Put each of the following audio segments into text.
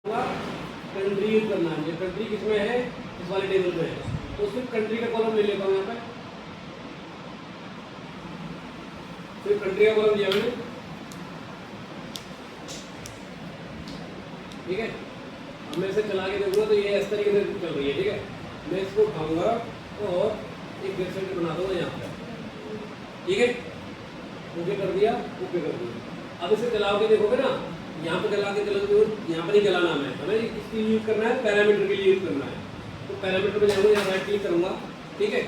Country use करना है। Country किसमें है, इस वाले टेबल में है, तो सिर्फ कंट्री का कॉलम ले लेता हूँ यहाँ पे, सिर्फ कंट्री का कॉलम लिया मैंने, ठीक है। अब मैं इसे चला के देखूंगा तो ये इस तरीके से चल रही है, ठीक है। मैं इसको उठाऊंगा और एक वेबसाइट बना दूंगा यहाँ पे, ठीक है। ओके कर दिया, ओके कर दिया। अब इसे चला के देखोगे ना, यहाँ पे चला के चलोगे, यहाँ पर नहीं चलाना हमें इसके लिए यूज करना है, पैरामीटर के लिए यूज करना है। तो पैरामीटर में जाऊँगा, यहाँ राइट क्लिक करूँगा, ठीक है।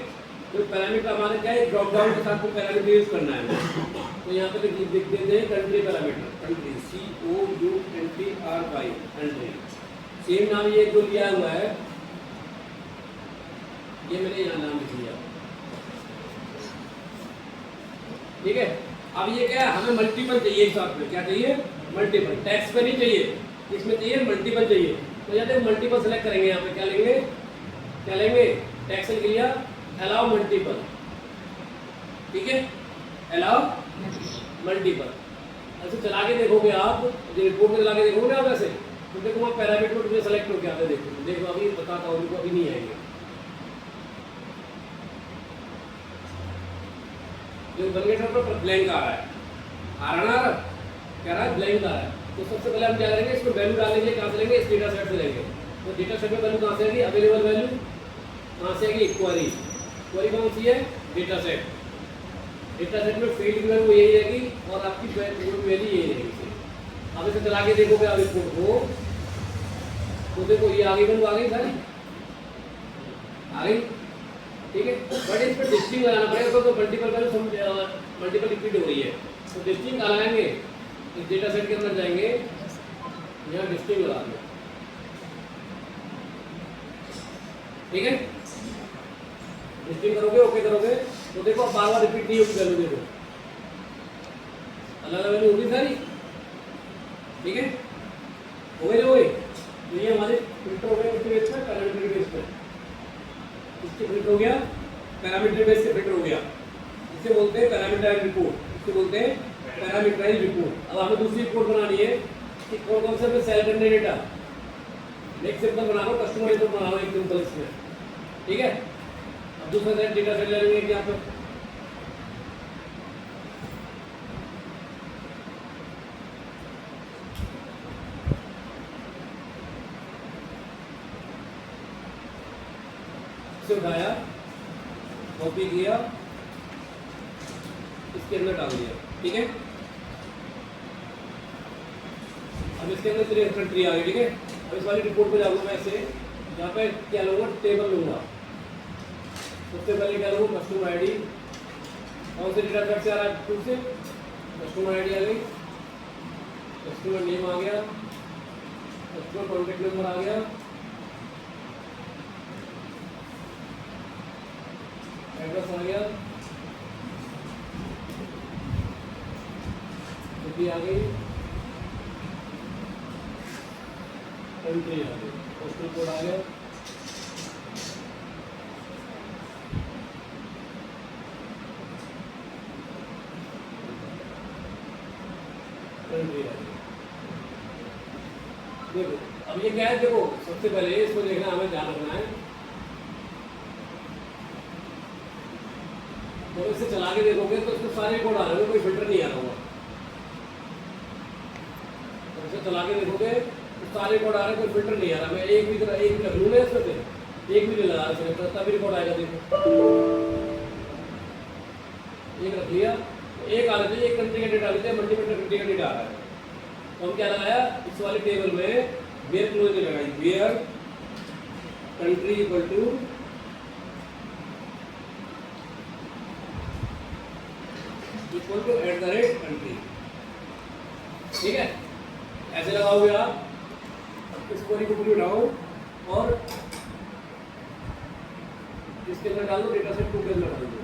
तो पैरामीटर हमारे क्या है, ड्रॉप डाउन के साथ कोई पैरामीटर यूज करना है। तो यहाँ पे लिख देते हैं country parameter, country COUNTRY, country. Same नाम ये जो लिया हुआ है, ये मैंने यहाँ नाम लिख लिया, ठीक है। अब ये क्या है, हमें मल्टीपल चाहिए एक साथ में, क्या चाहिए, मल्टीपल। टेक्स्ट पे नहीं चाहिए, इसमें चाहिए मल्टीपल चाहिए। तो यहाँ मल्टीपल सेलेक्ट करेंगे, यहाँ पे क्या लेंगे, क्या लेंगे, टेक्स्ट लिख लिया, अलाउ मल्टीपल, ठीक है, अलाउ मल्टीपल। ऐसे चला के देखोगे आप, जो रिपोर्ट में चला के देखोगे आप ऐसे, तो देखो वहाँ पैरामीटर मुझे सेलेक्ट हो गया था, देखो अभी बताता हूँ, उनको अभी नहीं आएंगे, जो बन गया था ब्लैंक आ रहा है, आ रहा है, क्या रहा है, ब्लैंक आ रहा है। तो सबसे पहले हम क्या करेंगे, इसको वैल्यू डालेंगे, कहाँ से लेंगे, इस डेटा सेट से लेंगे। तो डेटा सेट में वैल्यू कहाँ से आएगी, अवेलेबल वैल्यू कहाँ से आएगी, क्वेरी। क्वेरी कौन सी है, डेटा सेट। डेटा सेट में फील्ड की वैल्यू यही रहेगी और आपकी वैल्यू यही रहेगी। अब इसे चला के देखोगे आप रिपोर्ट को, तो देखो ये आगे वैल्यू आ गई सारी, आ गई, ठीक है। बट इस पर डिस्टिंग लगाना पड़ेगा, तो मल्टीपल वैल्यू मल्टीपल रिपीट हो रही है, तो डिस्टिंग लगाएंगे, इस डेटा सेट के अंदर जाएंगे, यहाँ डिस्टिंग लगा दें, ठीक है। डिस्टिंग करोगे, ओके करोगे, तो देखो अब बार बार रिपीट नहीं होगी वैल्यू, देखो अलग अलग वैल्यू होगी सारी, ठीक है। हो गए, हो गए। तो ये हमारे फिल्टर हो गए, किसके बेस पे, पैरामीटर के बेस पे, इसके फिल्टर हो गया, पैरामीटर बेस से फिल्टर हो गया। इसे बोलते हैं पैरामीटराइज्ड रिपोर्ट, इसे बोलते हैं पैरामीटराइज्ड रिपोर्ट। अब हमें दूसरी रिपोर्ट बनानी है कि कौन कौन से सेल करने डेटा। नेक्स्ट सिंपल बना लो, कस्टमर रिपोर्ट बना लो एक सिंपल इसमें, ठीक है। अब दूसरा सेट डेटा सेट ले लेंगे यहाँ पर, उठाया, कॉपी किया, इसके अंदर डाल दिया, ठीक है। अब इसके अंदर सिर्फ कंट्री आ गई, ठीक है। अब इस वाली रिपोर्ट पे जाऊंगा मैं, ऐसे यहाँ पे क्या लूंगा, टेबल लूंगा। सबसे पहले क्या लूंगा, कस्टमर आईडी, कौन से डेटा सेट से आ रहा है, टू से कस्टमर आईडी आ गई, कस्टमर नेम आ गया, कस्टमर कॉन्टेक्ट नंबर आ गया, एड्रेस आ गया, सिटी आ गई, कंट्री आ गई, पोस्टल कोड आ गया, कंट्री आ गई। देखो अब ये क्या है, देखो सबसे पहले इसको देखना, हमें ध्यान रखना है। तो इसे चला के देखोगे तो इसमें सारे कोड आ रहे हैं, कोई फिल्टर नहीं आ रहा होगा। तो इसे चला के देखोगे तो सारे कोड आ रहे हैं, कोई फिल्टर नहीं आ रहा। मैं एक भी रख लूँ ना इसमें से, एक भी नहीं लगा इसमें, तभी रिकॉर्ड आएगा। देखो एक रख लिया, एक आ रहा है, एक कंट्री का डेटा लेते हैं, मल्टीपल कंट्री का डेटा आ रहा है। तो हम क्या लगाया, इस वाले टेबल में वेयर क्लोज लगाई, where country equal to country, ठीक है। ऐसे लगाओगे आप, इस क्वेरी को पूरी उठाओ और इसके अंदर डाल दो, डेटा सेट को के अंदर डाल दो।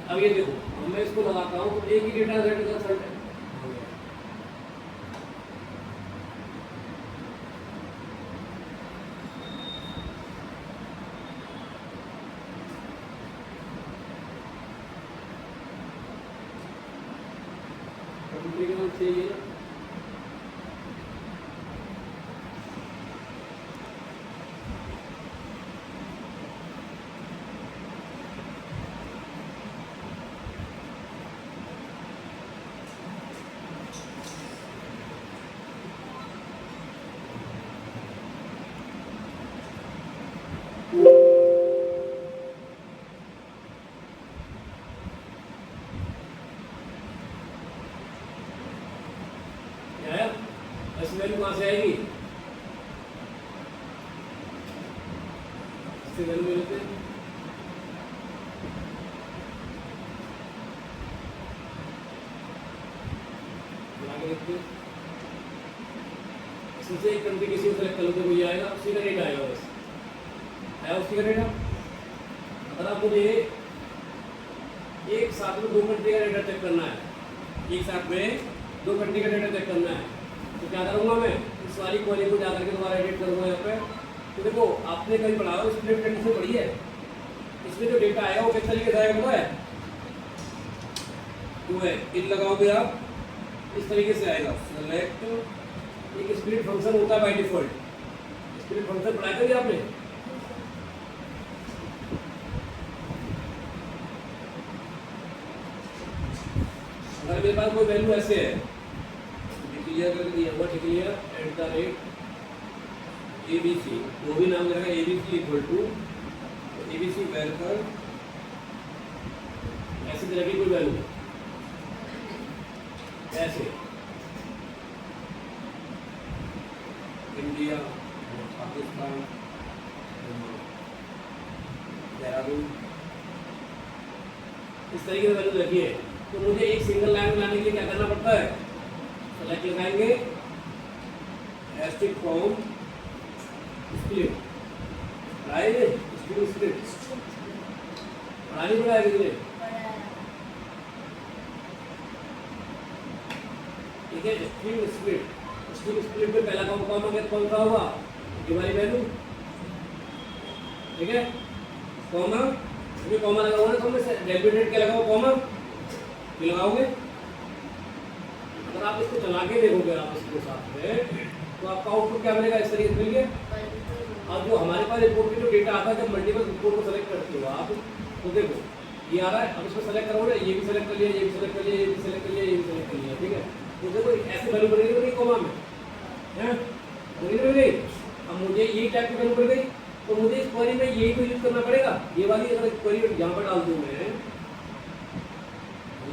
अब ये देखो, मैं इसको लगाता हूँ तो एक ही डेटा सेट का सेट है। कंट्री का नाम चाहिए ना, क्या है ऐसी वैल्यू कहाँ से आएगी, इससे वैल्यू मिलते हैं आगे देखते हैं। इसमें से एक कंट्री किसी को सेलेक्ट कर लो तो ये आएगा, उसी का रेट आएगा, बस आया उसी का रेट। अगर आपको ये एक साथ में 2 कंट्री का डेटा चेक करना है, एक साथ में 2 कंट्री का डेटा चेक करना है, तो क्या करूँगा मैं, इस वाली क्वेरी को जाकर के दोबारा एडिट करूँगा यहाँ पे। तो देखो आपने कहीं पढ़ा हो, स्प्लिट कंडीशन पढ़ी है, इसमें जो डेटा आएगा वो किस तरीके से आएगा, वो है इन लगाओगे आप, इस तरीके से आएगा। सेलेक्ट, एक स्प्लिट फंक्शन होता है बाय डिफॉल्ट, स्प्लिट फंक्शन पढ़ाया था आपने, अगर मेरे पास कोई वैल्यू ऐसे है, डिक्लेयर करके दिया हुआ, डिक्लेयर @ABC, वो भी नाम रहेगा ABC equal to ABC Velkar, ऐसे तरह की कोई वैल्यू ऐसे इंडिया, पाकिस्तान, देहरादून, इस तरीके से वैल्यू रखी है। तो मुझे एक सिंगल लाइन में लाने के लिए क्या करना पड़ता है, सेलेक्ट लगाएंगे, एस्टिक फ्रॉम स्प्लिट, पढ़ाएंगे स्प्लिट पढ़ानी पड़ेगा मुझे, ठीक है। स्ट्रिंग स्प्लिट में पहला कॉमा कौन सा होगा, ये वाली वैल्यू, ठीक है। कॉमा, ये कॉमा लगा हुआ है तो मैं डेबिटेड क्या लगाओ, कॉमा ये लगाओगे। अगर आप इसको चला के देखोगे आप इसके साथ में, तो आपका आउटपुट क्या मिलेगा, इस तरीके से मिल गया। अब जो हमारे पास रिपोर्ट की जो डेटा आता है, जब मल्टीपल रिपोर्ट को सेलेक्ट करते हो आप, तो देखो ये आ रहा है, अब इसको सेलेक्ट करोगे, ये भी सेलेक्ट कर लिया, ये भी सेलेक्ट कर लिया, ये भी सेलेक्ट कर लिया, ये भी सेलेक्ट कर लिया, ठीक है। तो देखो ऐसे वैल्यू बनेगी नहीं कॉमा में, है बनेगी। अब मुझे ये टाइप की वैल्यू बन गई, तो मुझे इस क्वेरी में यही तो यूज करना पड़ेगा, ये वाली। अगर क्वेरी यहाँ पर डाल दूँ मैं,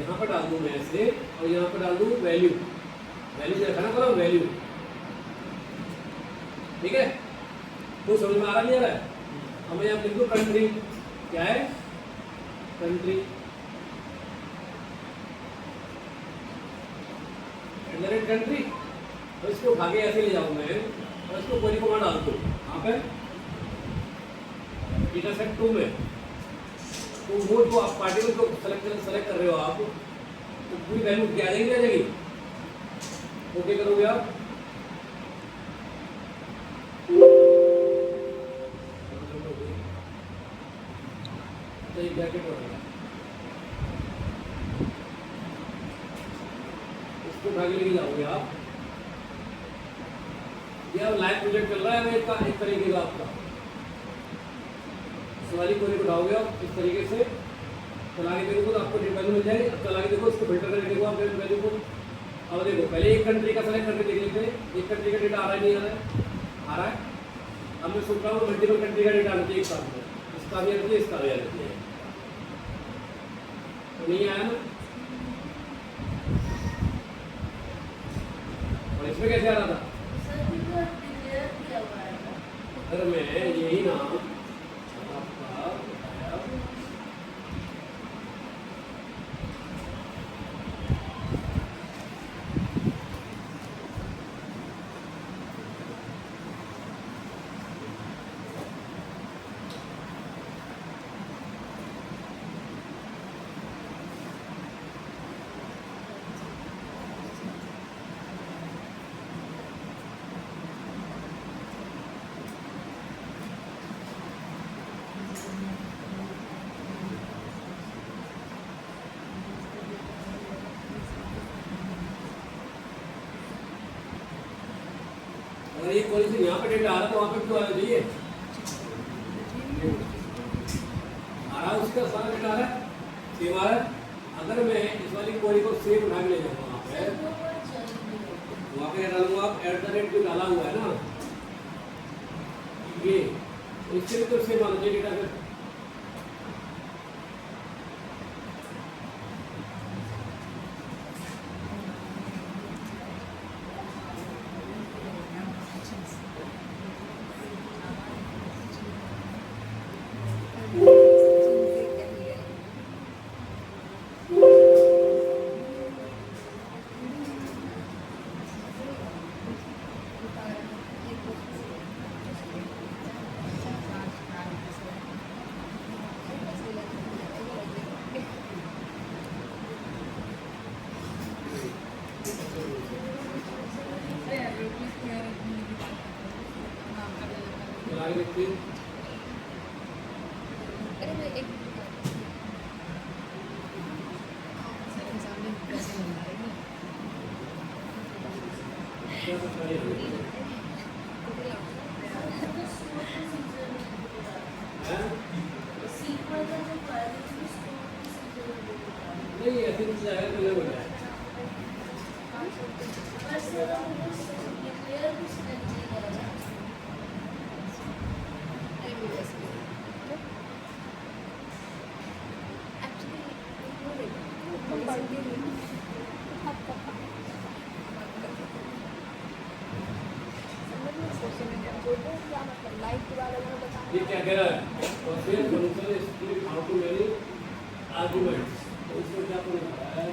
यहाँ पर डाल दूँ मैं ऐसे, और यहाँ पर डाल दूँ वैल्यू, वैल्यू से रखा ना कॉलम वैल्यू, ठीक है। तो समझ में आ रहा नहीं आ रहा है। अब मैं यहाँ लिख दूँ कंट्री, क्या है कंट्री, कंट्री, और इसको उठा के ऐसे ले जाऊँ मैं, और इसको क्वेरी को वहाँ डाल दूँ, यहाँ पे डेटा सेट 2 में। तो वो जो आप पार्टिकल को सेलेक्ट कर रहे हो आप, तो पूरी वैल्यू क्या आ जाएगी, ओके करोगे आप। तो ये ब्रैकेट हो गया, इसको उठा के लेके जाओगे आप। ये अब लाइव प्रोजेक्ट चल रहा है इसका, एक तरीके का आपका सवाली कोई को उठाओगे आप इस तरीके से, चला के देखो तो आपको वैल्यू मिल जाएगी। अब चला के देखो, इसको फिल्टर करके देखो आप वैल्यू को। अब देखो पहले एक कंट्री का सेलेक्ट करके देख लेते हैं, एक कंट्री का डेटा आ रहा है नहीं आ रहा है, आ रहा है। अब मैं सोच रहा हूँ मल्टीपल कंट्री का डेटा आना चाहिए एक साथ में, इसका भी आना चाहिए, इसका भी आना चाहिए, तो नहीं आया ना। और इसमें कैसे आ रहा था, अगर मैं यही ना आपका अगर ये पॉलिसी यहाँ पे डेटा आ रहा है तो वहाँ पे क्यों आना चाहिए? आ रहा है, उसका सारा डेटा आ रहा है, सेम आ रहा है। अगर मैं इस वाली क्वेरी को सेम उठा के ले जाऊँ वहाँ पे डालूंगा, आप @ जो डाला हुआ है ना ये, इसके लिए तो सेम आना चाहिए डेटा फिर। नहीं ऐसे कुछ जाएगा तो नहीं हो जाएगा। ये क्या कह रहा है? और फिर हाउ टू मैनी आर्गुमेंट्स, तो इसमें क्या पढ़ना है?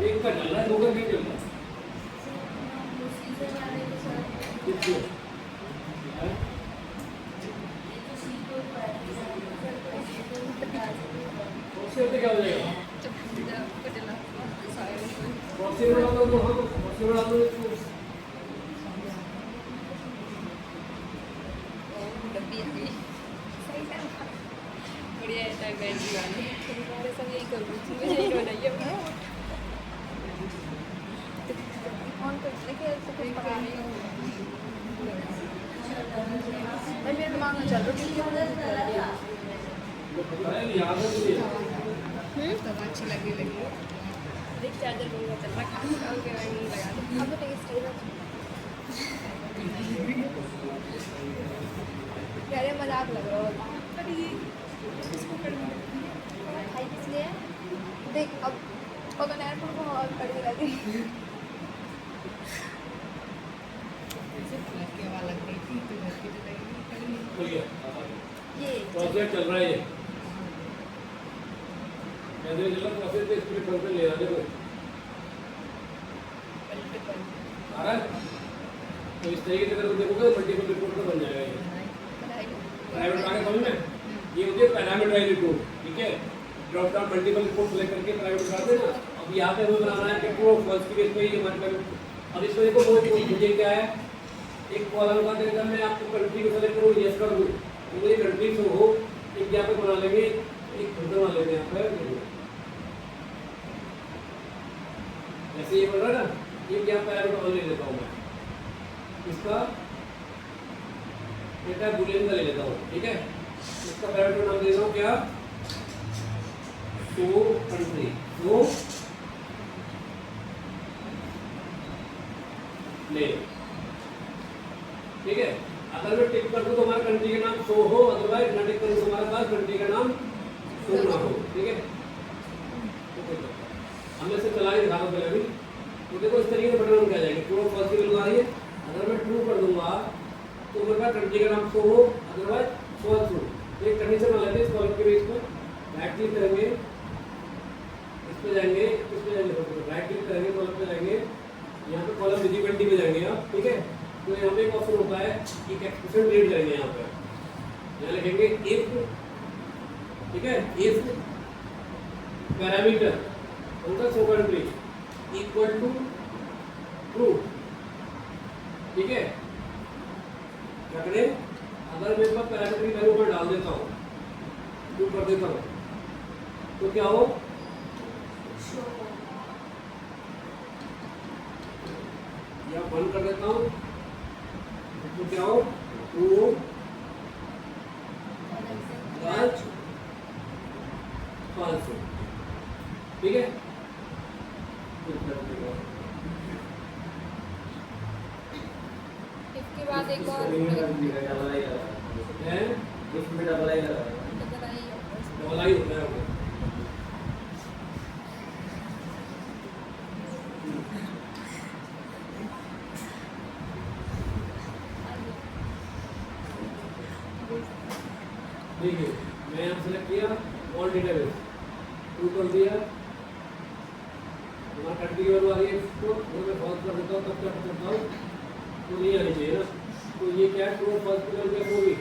एक का चल रहा है, दो का नहीं चल रहा। किसको? उससे क्या हो जाएगा? पॉसिबल हो तो हम पॉसिबल हो तो बढ़िया है टाइम बैठ वाले तुम्हारे सब यही करूँ चीज़ें यही बनाइए अपना ऑन करने के ऐसे कुछ पता नहीं भाई मेरे दिमाग में चल रहा है तो अच्छी लगी देख चार्जर दूंगा चल रहा खाना के नहीं लगा दो अब तो टेस्ट है यार मजाक लग रहा होता भाई इसलिए देख अब अगर एयरपोर्ट को और कड़ी लगी ये प्रोजेक्ट चल रहा है, ये कैसे चल रहा प्रोसेस पे स्पीड कंट्रोल ले आने को आ रहा है। तो इस तरीके से अगर देखोगे मल्टीपल रिपोर्ट तो बन जाएगा ये प्राइवेट आगे समझ में। ये होती है पैरामीटराइज्ड रिपोर्ट, ठीक है। Drop down multiple report select करके प्राइवेट उठा देना। अब यहाँ पे हमें बनाना है कि ट्रू और फॉल्स के बेस पे ये हमारे पास। अब इसमें देखो वो मुझे क्या है, एक कॉलम का देगा, मैं आपको कंट्री को सेलेक्ट करूँ, यस कर दूँ तो मुझे कंट्री से हो एक यहाँ पे बना लेंगे, एक फोल्डर बना लेंगे यहाँ पर। जैसे ये बन रहा है ना, ये यहाँ पैरामीटर ले लेता हूँ मैं, इसका डेटा बुलियन का ले लेता हूँ, ठीक है। इसका पैरामीटर नाम दे रहा हूँ क्या, सो कंट्री, सो नेम। ठीक है, अगर मैं टिक कर दूं तो हमारा कंट्री का नाम सो हो, अदरवाइज ना टिक करूं तो हमारे पास कंट्री का नाम सो ना हो। ठीक है, हमने से चला के दिखा दो पहले भी। तो देखो इस तरीके से बटन क्या जाएंगे, ट्रू और फॉल्स की वैल्यू आ रही है। अगर मैं ट्रू कर दूंगा तो मेरे पास कंट्री का नाम सो हो, अदरवाइज फॉल्स हो। एक कंडीशन बना लेते हैं इस कॉलम के बेस पर। राइट क्लिक करेंगे, इस पे जाएंगे, इस पे जाएंगे, राइट क्लिक करेंगे, कॉलम पे जाएंगे, यहाँ पे कॉलम विजिबिलिटी पे जाएंगे आप। ठीक है, तो यहाँ पे एक ऑप्शन होता है कि एक्सप्रेशन रीड करेंगे। यहाँ पे यहाँ लिखेंगे इफ, ठीक है, इफ पैरामीटर उनका so country equal to true. ठीक है, क्या करें, अगर मेरे पास पैरामीटर की वैल्यू मैं डाल देता हूँ, ट्रू कर देता हूँ, तो क्या हो, या बंद कर देता हूँ तो क्या हो, ट्रू फॉल्स। ठीक है, इसके बाद एक और है इसमें डबल आई लगा डबल आई होता है। देखिए मैं यहाँ सेलेक्ट किया ऑल डेटाबेस, ट्रू कर दिया, हमारा कंट्री की वैल्यू आ रही है। इसको अगर मैं फॉल्स कर देता हूँ तब क्या कर सकता हूँ, तो नहीं आनी चाहिए ना। तो ये क्या है, ट्रू और फॉल्स की वैल्यू कैसे होगी,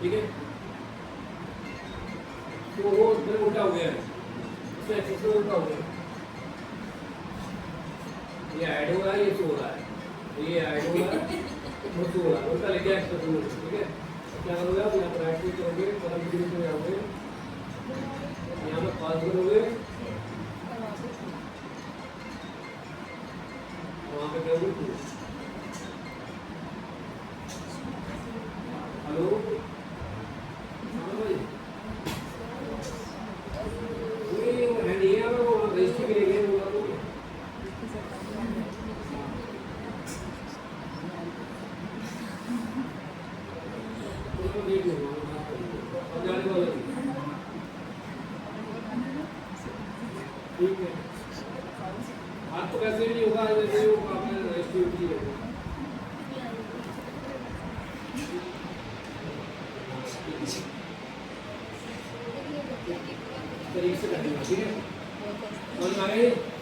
ठीक है। तो वो इधर उल्टा हो गया है, इसमें एक्सेस में उल्टा हो गया, ये ऐड हो रहा है, ये शो हो रहा है, ये ऐड हो रहा है, वो शो हो रहा है, उल्टा लेके एक्सेस में। ठीक है, क्या करोगे आप, यहाँ पर राइट क्लिक करोगे, कॉलम की में जाओगे, यहाँ पर पास करोगे, वहाँ पे करोगे ट्रू। हेलो ठीक है, आपको वैसे भी नहीं होगा, वैसे ही होगा, आपने रजिस्ट्री की है तरीके से करेंगे। ठीक है, समझ आ गई।